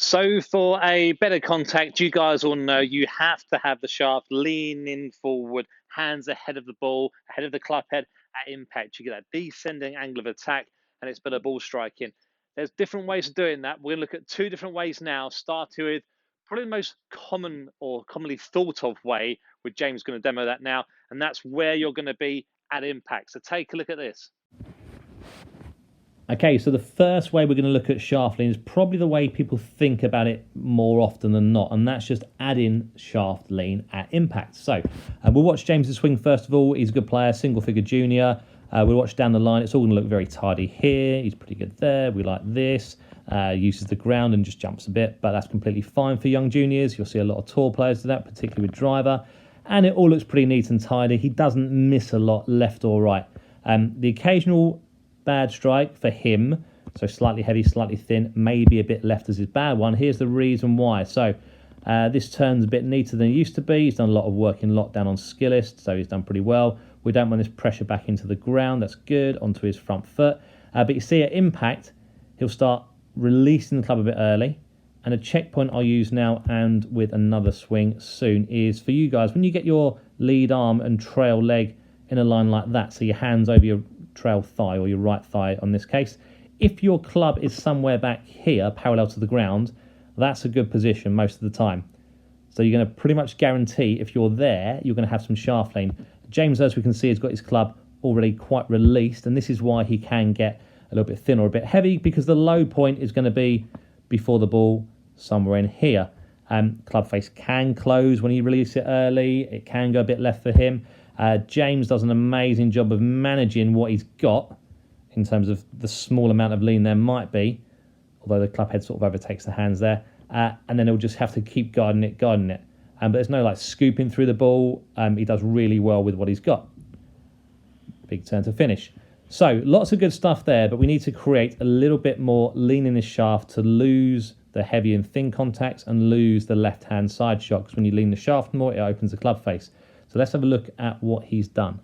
So for a better contact, you guys all know you have to have the shaft leaning forward, hands ahead of the ball, ahead of the club head at impact. You get that descending angle of attack, and it's better ball striking. There's different ways of doing that. We're going to look at two different ways now, starting with probably the most common or commonly thought of way, with James going to demo that now, and that's where you're going to be at impact. So take a look at this. Okay, so the first way we're going to look at shaft lean is probably the way people think about it more often than not, and that's just adding shaft lean at impact. So we'll watch James's swing first of all. He's a good player, single figure junior. We'll watch down the line. It's all going to look very tidy here. He's pretty good there. We like this. Uses the ground and just jumps a bit, but that's completely fine for young juniors. You'll see a lot of tall players do that, particularly with driver. And it all looks pretty neat and tidy. He doesn't miss a lot left or right. The occasional bad strike for him, so slightly heavy, slightly thin, maybe a bit left as his bad one. Here's the reason why. So this turn's a bit neater than it used to be. He's done a lot of work in lockdown on Skillist, so he's done pretty well. We don't want this pressure back into the ground. That's good, onto his front foot. But you see at impact, he'll start releasing the club a bit early. And a checkpoint I'll use now and with another swing soon is for you guys, when you get your lead arm and trail leg in a line like that, so your hands over your trail thigh or your right thigh on this case, if your club is somewhere back here parallel to the ground, that's a good position most of the time. So you're going to pretty much guarantee if you're there, you're going to have some shaft lean. James, as we can see, has got his club already quite released, and this is why he can get a little bit thin or a bit heavy, because the low point is going to be before the ball somewhere in here. Club face can close when you release it early. It can go a bit left for him. James does an amazing job of managing what he's got in terms of the small amount of lean there might be, although the club head sort of overtakes the hands there. And then he'll just have to keep guarding it. But there's no like scooping through the ball. He does really well with what he's got. Big turn to finish. So lots of good stuff there, but we need to create a little bit more lean in this shaft to lose the heavy and thin contacts and lose the left-hand side shot, because when you lean the shaft more, it opens the club face. So let's have a look at what he's done.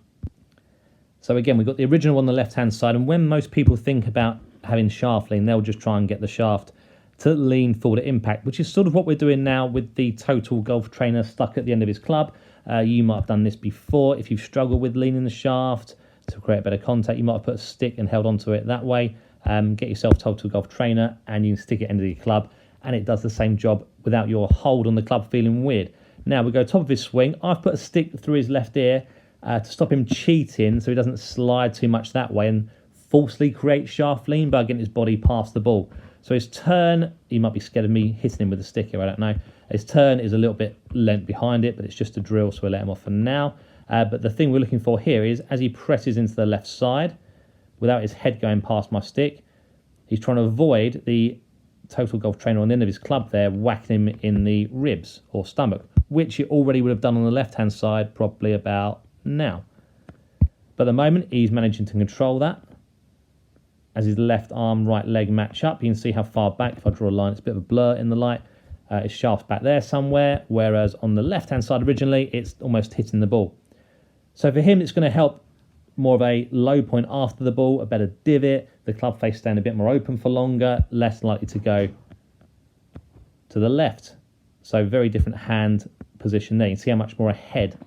So again, we've got the original on the left-hand side, and when most people think about having shaft lean, they'll just try and get the shaft to lean forward at impact, which is sort of what we're doing now with the Total Golf Trainer stuck at the end of his club. You might have done this before. If you've struggled with leaning the shaft to create better contact, you might have put a stick and held onto it that way. Get yourself Total Golf Trainer and you can stick it into your club, and it does the same job without your hold on the club feeling weird. Now we go top of his swing. I've put a stick through his left ear to stop him cheating so he doesn't slide too much that way and falsely create shaft lean by getting his body past the ball. So his turn, he might be scared of me hitting him with a stick here, I don't know. His turn is a little bit lent behind it, but it's just a drill, so we'll let him off for now. But the thing we're looking for here is as he presses into the left side, without his head going past my stick, he's trying to avoid the Total Golf Trainer on the end of his club there, whacking him in the ribs or stomach, which he already would have done on the left-hand side probably about now. But at the moment, he's managing to control that. As his left arm, right leg match up, you can see how far back, if I draw a line, it's a bit of a blur in the light. His shaft's back there somewhere, whereas on the left-hand side originally, it's almost hitting the ball. So for him, it's going to help more of a low point after the ball, a better divot, the club face staying a bit more open for longer, less likely to go to the left. So very different hand position there. You can see how much more ahead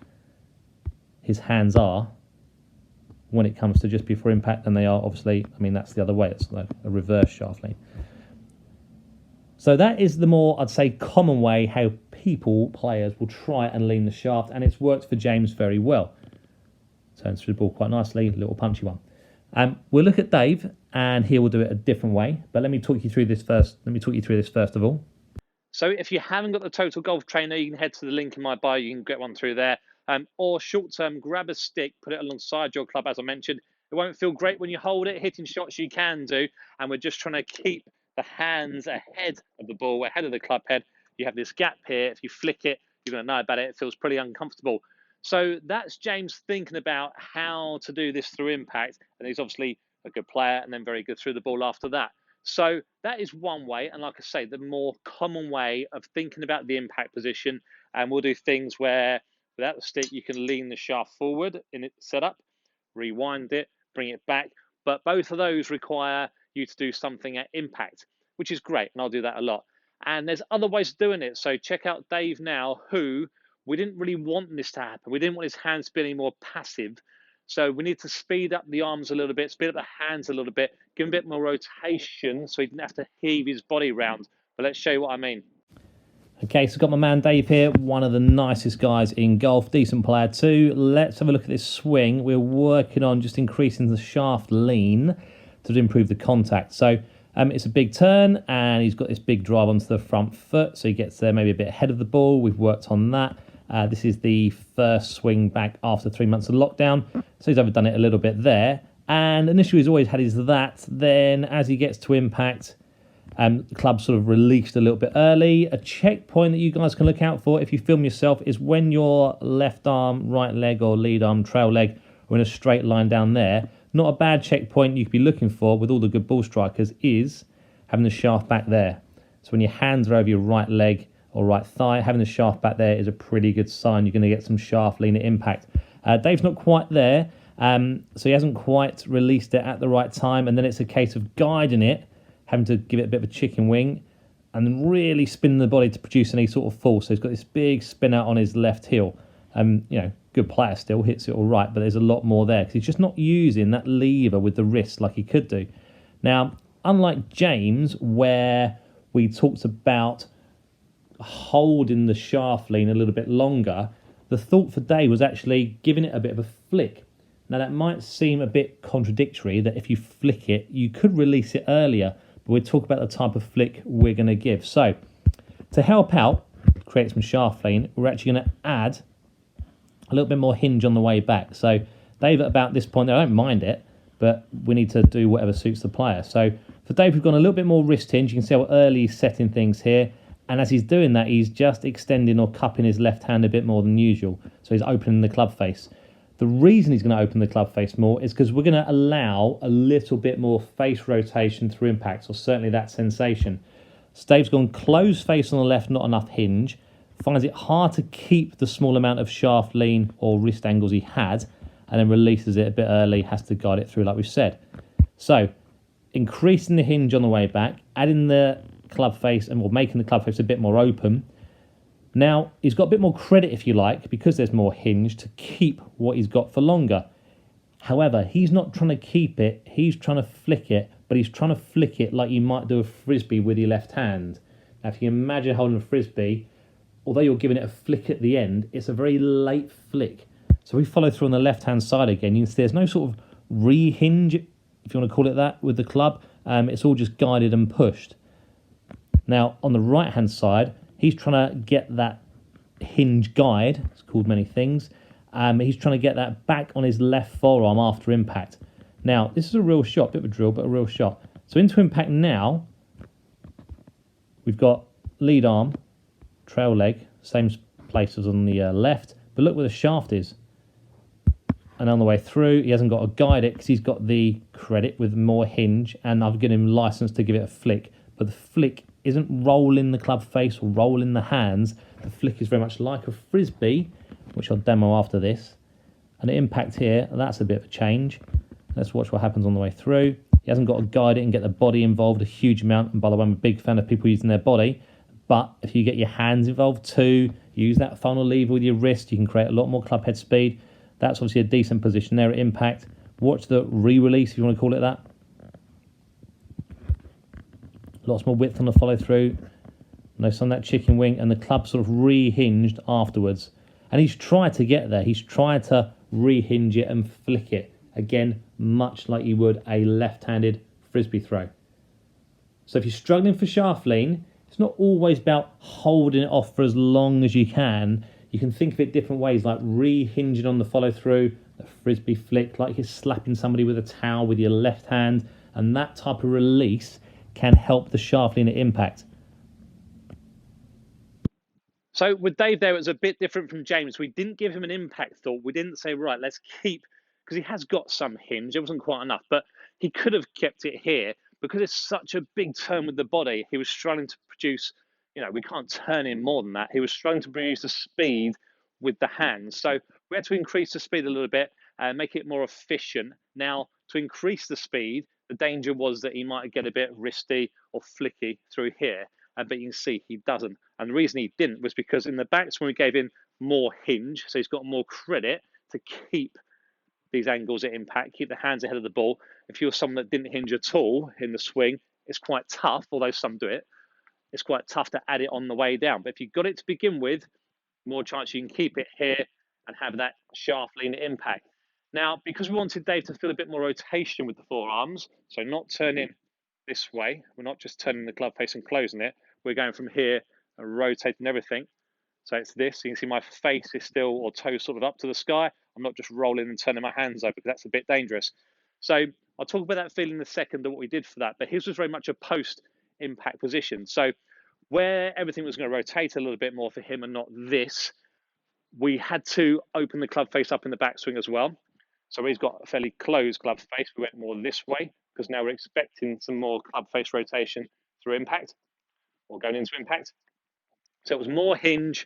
his hands are when it comes to just before impact than they are, obviously, I mean, that's the other way. It's like a reverse shaft lean. So that is the more, I'd say, common way how players will try and lean the shaft, and it's worked for James very well. Turns through the ball quite nicely, a little punchy one. We'll look at Dave, and he will do it a different way. But let me talk you through this first. First of all. So if you haven't got the Total Golf Trainer, you can head to the link in my bio. You can get one through there. Or short term, grab a stick, put it alongside your club, as I mentioned. It won't feel great when you hold it. Hitting shots you can do. And we're just trying to keep the hands ahead of the ball, ahead of the club head. You have this gap here. If you flick it, you're going to know about it. It feels pretty uncomfortable. So that's James thinking about how to do this through impact. And he's obviously a good player and then very good through the ball after that. So that is one way. And like I say, the more common way of thinking about the impact position. And we'll do things where without the stick, you can lean the shaft forward in its setup, rewind it, bring it back. But both of those require you to do something at impact, which is great. And I'll do that a lot. And there's other ways of doing it. So check out Dave now, who we didn't really want this to happen. We didn't want his hands to be any more passive. So we need to speed up the arms a little bit, speed up the hands a little bit, give him a bit more rotation so he didn't have to heave his body round. But let's show you what I mean. Okay, so got my man Dave here, one of the nicest guys in golf, decent player too. Let's have a look at this swing. We're working on just increasing the shaft lean to improve the contact. So it's a big turn, and he's got this big drive onto the front foot, so he gets there maybe a bit ahead of the ball. We've worked on that. This is the first swing back after 3 months of lockdown, so he's overdone it a little bit there. And initially he's always had his that. Then as he gets to impact, the club sort of released a little bit early. A checkpoint that you guys can look out for if you film yourself is when your left arm, right leg or lead arm, trail leg are in a straight line down there. Not a bad checkpoint you could be looking for with all the good ball strikers is having the shaft back there. So when your hands are over your right leg or right thigh, having the shaft back there is a pretty good sign you're going to get some shaft lean at impact. Dave's not quite there, so he hasn't quite released it at the right time, and then it's a case of guiding it, having to give it a bit of a chicken wing, and then really spinning the body to produce any sort of fall. So he's got this big spin out on his left heel. Good player still, hits it all right, but there's a lot more there because he's just not using that lever with the wrist like he could do. Now, unlike James, where we talked about holding the shaft lean a little bit longer, the thought for Dave was actually giving it a bit of a flick. Now, that might seem a bit contradictory that if you flick it, you could release it earlier, but we'll talk about the type of flick we're going to give. So, to help out, create some shaft lean, we're actually going to add a little bit more hinge on the way back. So, Dave, at about this point, I don't mind it, but we need to do whatever suits the player. So, for Dave, we've gone a little bit more wrist hinge. You can see how early he's setting things here. And as he's doing that, he's just extending or cupping his left hand a bit more than usual. So he's opening the club face. The reason he's going to open the club face more is because we're going to allow a little bit more face rotation through impacts, or certainly that sensation. So Dave's gone closed face on the left, not enough hinge. Finds it hard to keep the small amount of shaft lean or wrist angles he had, and then releases it a bit early, has to guide it through like we've said. So increasing the hinge on the way back, adding the club face and making the club face a bit more open. Now he's got a bit more credit, if you like, because there's more hinge to keep what he's got for longer. However, he's not trying to keep it, he's trying to flick it, but he's trying to flick it like you might do a frisbee with your left hand. Now if you imagine holding a frisbee, although you're giving it a flick at the end, it's a very late flick. So we follow through on the left hand side again. You can see there's no sort of re-hinge, if you want to call it that, with the club. It's all just guided and pushed. Now, on the right-hand side, he's trying to get that hinge guide. It's called many things. He's trying to get that back on his left forearm after impact. Now, this is a real shot, bit of a drill, but a real shot. So into impact now, we've got lead arm, trail leg, same place as on the left, but look where the shaft is. And on the way through, he hasn't got to guide it because he's got the credit with more hinge, and I've given him license to give it a flick. But the flick isn't rolling the club face or rolling the hands. The flick is very much like a frisbee, which I'll demo after this. And the impact here, that's a bit of a change. Let's watch what happens on the way through. He hasn't got to guide it and get the body involved a huge amount. And by the way, I'm a big fan of people using their body. But if you get your hands involved too, use that funnel lever with your wrist, you can create a lot more club head speed. That's obviously a decent position there at impact. Watch the re-release, if you want to call it that. Lots more width on the follow through. Notice on that chicken wing, and the club sort of re-hinged afterwards. And he's tried to get there. He's tried to re-hinge it and flick it. Again, much like you would a left-handed frisbee throw. So if you're struggling for shaft lean, it's not always about holding it off for as long as you can. You can think of it different ways, like re-hinging on the follow through, a frisbee flick, like you're slapping somebody with a towel with your left hand, and that type of release can help the shaft lean at impact. So with Dave there, it was a bit different from James. We didn't give him an impact thought. We didn't say, right, let's keep, because he has got some hinge. It wasn't quite enough, but he could have kept it here because it's such a big turn with the body. He was struggling to produce, we can't turn in more than that. He was struggling to produce the speed with the hands. So we had to increase the speed a little bit and make it more efficient. Now, to increase the speed, the danger was that he might get a bit wristy or flicky through here. but you can see he doesn't. And the reason he didn't was because in the backswing we gave him more hinge, so he's got more credit to keep these angles at impact, keep the hands ahead of the ball. If you're someone that didn't hinge at all in the swing, it's quite tough, although some do it. It's quite tough to add it on the way down. But if you've got it to begin with, more chance you can keep it here and have that shaft lean impact. Now, because we wanted Dave to feel a bit more rotation with the forearms, so not turning this way, we're not just turning the glove face and closing it, we're going from here and rotating everything. So it's this, you can see my face is still, or toes sort of up to the sky. I'm not just rolling and turning my hands over because that's a bit dangerous. So I'll talk about that feeling in a second, what we did for that. But his was very much a post-impact position. So where everything was going to rotate a little bit more for him and not this, we had to open the club face up in the backswing as well. So he's got a fairly closed club face. We went more this way because now we're expecting some more club face rotation through impact or going into impact. So it was more hinge,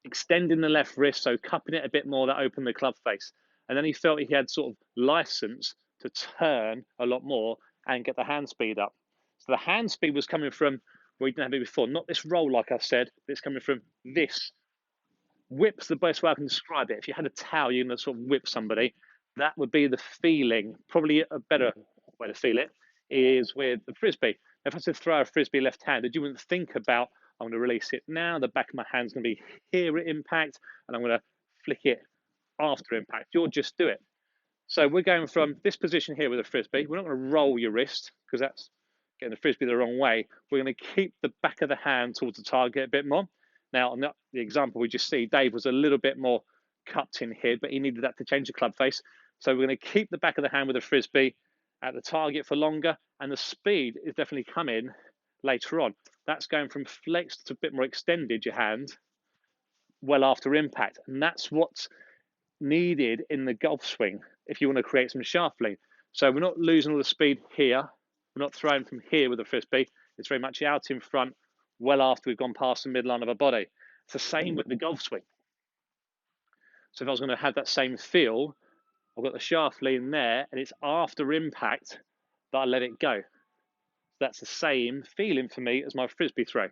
extending the left wrist, so cupping it a bit more, that opened the club face. And then he felt he had sort of license to turn a lot more and get the hand speed up. So the hand speed was coming from where he didn't have it before, not this roll, like I said, but it's coming from this. Whip's the best way I can describe it. If you had a towel, you're going to sort of whip somebody, that would be the feeling. Probably a better way to feel it is with the frisbee. If I said throw a frisbee left-handed, you wouldn't think about, I'm going to release it now, the back of my hand's going to be here at impact, and I'm going to flick it after impact. You'll just do it. So we're going from this position here with a frisbee. We're not going to roll your wrist because that's getting the frisbee the wrong way. We're going to keep the back of the hand towards the target a bit more. Now, on the example we just see, Dave was a little bit more cupped in here, but he needed that to change the club face. So we're going to keep the back of the hand with a frisbee at the target for longer, and the speed is definitely coming later on. That's going from flexed to a bit more extended, your hand, well after impact. And that's what's needed in the golf swing if you want to create some shaft lean. So we're not losing all the speed here. We're not throwing from here with a frisbee. It's very much out in front, well after we've gone past the midline of our body. It's the same with the golf swing. So if I was going to have that same feel, I've got the shaft lean there, and it's after impact that I let it go. That's the same feeling for me as my frisbee throw.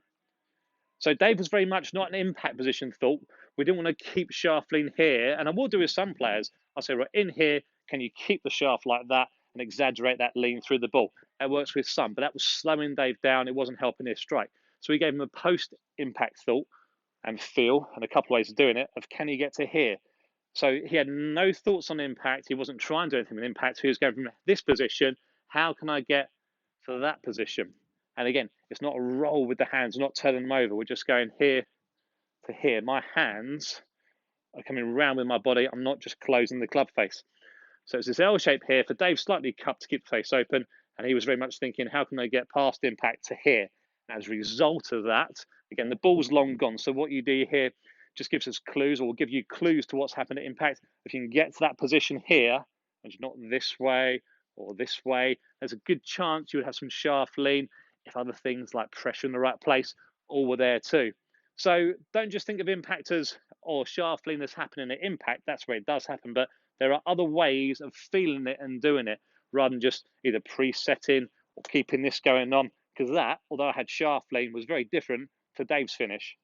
So Dave was very much not an impact position thought. We didn't want to keep shaft lean here, and I will do with some players. I'll say, right, in here, can you keep the shaft like that and exaggerate that lean through the ball? That works with some, but that was slowing Dave down. It wasn't helping his strike. So we gave him a post-impact thought and feel, and a couple of ways of doing it, of can he get to here? So he had no thoughts on impact. He wasn't trying to do anything with impact. He was going from this position, how can I get to that position? And again, it's not a roll with the hands, not turning them over. We're just going here to here. My hands are coming round with my body. I'm not just closing the club face. So it's this L shape here for Dave, slightly cupped to keep the face open. And he was very much thinking, how can I get past impact to here? And as a result of that, again, the ball's long gone. So what you do here just gives us clues, or will give you clues to what's happened at impact. If you can get to that position here, and not this way or this way, there's a good chance you would have some shaft lean if other things like pressure in the right place all were there too. So don't just think of impact as, or shaft lean as happening at impact. That's where it does happen, but there are other ways of feeling it and doing it rather than just either presetting or keeping this going on, because that, although I had shaft lean, was very different to Dave's finish.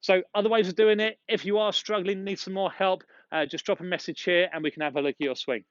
So other ways of doing it, if you are struggling, need some more help, just drop a message here and we can have a look at your swing.